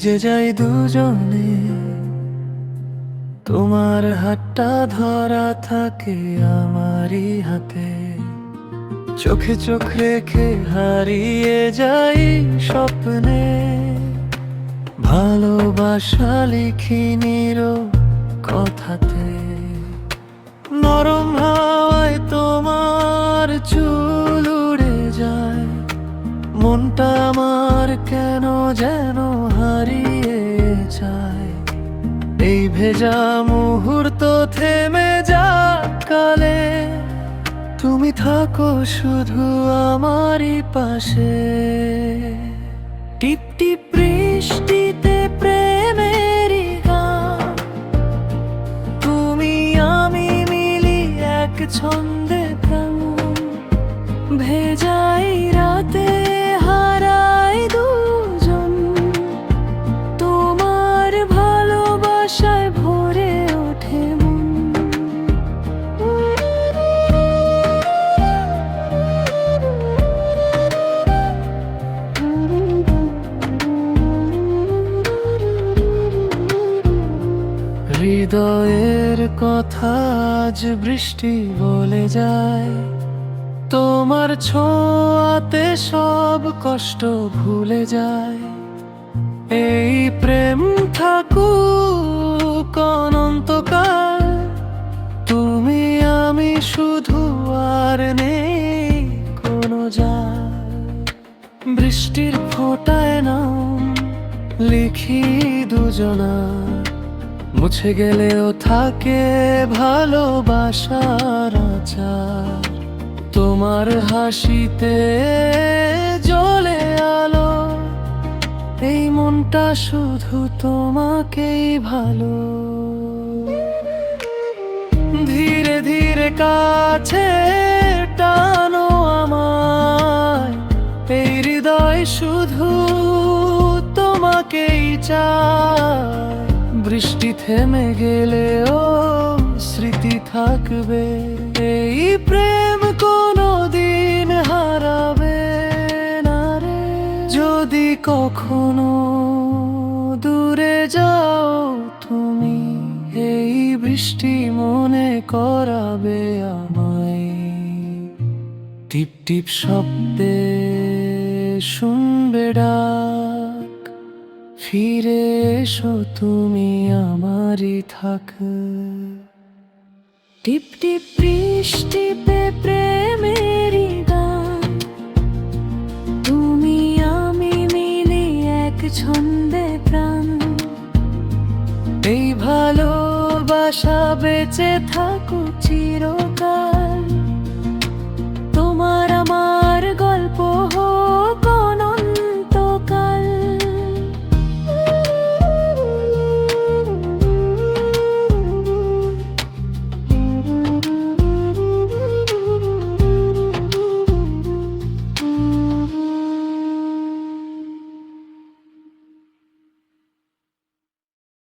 ভিজে যাই দুজনে, তোমার হাতটা ধরা থাকে আমারই হাতে। চোখে চোখ রেখে হারিয়ে যাই স্বপ্নে, ভালোবাসা লিখি নীরব কথাতে। নরম হাওয়ায় তোমার চুল উড়ে যায়, মনটা আমার কেন যেন হারিয়ে যায়। এই ভেজা মুহূর্ত থেমে যাক কালে, তুমি থাকো শুধু আমারই পাশে। টিপ টিপ বৃষ্টিতে প্রেমেরই গান, তুমি আমি মিলি এক ছন্দে প্রাণ। ভেজাই রাতে হারাই দুজন, তোমার ভালোবাসায় ভরে ওঠে মন। হৃদয়ের কথা আজ বৃষ্টি বলে যায়, তোমার ছোঁয়াতে সব কষ্ট ভুলে যায়। এই প্রেম থাকুক অনন্তকাল, তুমি আমি শুধু আর নেই কোনো জাল। বৃষ্টির ফোঁটায় নাম লিখি দুজনা, মুছে গেলেও থাকে ভালোবাসার আচার। তোমার হাসিতে জ্বলে আলো, এই মনটা শুধু তোমাকেই ভালো। ধীরে ধীরে কাছে টানো আমায়, এই হৃদয় শুধু তোমাকেই চায়। বৃষ্টি থেমে গেলেও স্মৃতি থাকবে, এই প্রেম কোনো দিন হারাবে না রে। যদি কখনো দূরে যাও তুমি, এই বৃষ্টি মনে করাবে আমায়। টিপ টিপ শব্দে শুনবে ডাক, ফিরে এসো তুমি আমারই থাক। টিপ টিপ বৃষ্টিতে প্রেমেরই গান, তুমি আমি মিলি এক ছন্দে প্রাণ। এই ভালোবাসা বেঁচে থাকুক চির